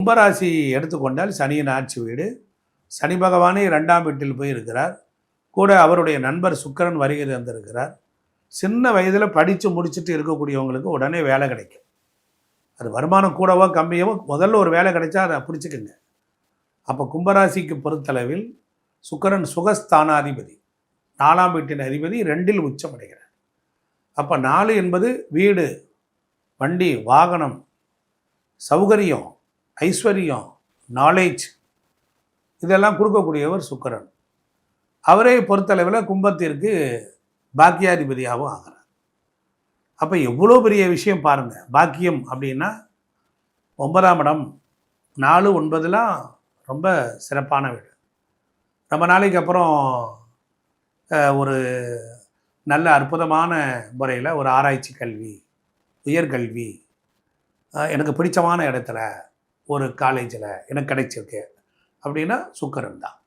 கும்பராசி எடுத்துக்கொண்டால் சனியின் ஆட்சி வீடு. சனி பகவானே 2ஆம் வீட்டில் போய் இருக்கிறார். கூட அவருடைய நண்பர் சுக்கிரன் வருகை தந்திருக்கிறார். சின்ன வயதில் படித்து முடிச்சுட்டு இருக்கக்கூடியவங்களுக்கு உடனே வேலை கிடைக்கும். அது வருமானம் கூடவோ கம்மியவோ முதல்ல ஒரு வேலை கிடைச்சா அதை பிடிச்சிக்குங்க. அப்போ கும்பராசிக்கு பொறுத்தளவில் சுக்கிரன் சுகஸ்தானாதிபதி, 4ஆம் வீட்டின் அதிபதி 2இல் உச்சம் அடைகிறார். அப்போ 4 என்பது வீடு, வண்டி, வாகனம், சௌகரியம், ஐஸ்வர்யம், நாலேஜ், இதெல்லாம் கொடுக்கக்கூடியவர் சுக்கிரன். அவரை பொறுத்தளவில் கும்பத்திற்கு பாக்கியாதிபதியாகவும் ஆகிறார். அப்போ எவ்வளோ பெரிய விஷயம் பாருங்கள். பாக்கியம் அப்படின்னா 9ஆம் இடம், 4, 9லாம் ரொம்ப சிறப்பான வீடு. ரொம்ப நாளைக்கு அப்புறம் ஒரு நல்ல அற்புதமான முறையில் ஒரு ஆராய்ச்சி கல்வி, உயர்கல்வி, எனக்கு பிடிச்சமான இடத்துல ஒரு காலேஜில் எனக்கு கிடைச்சிருக்கு அப்படின்னா சுக்கிரன் தான்.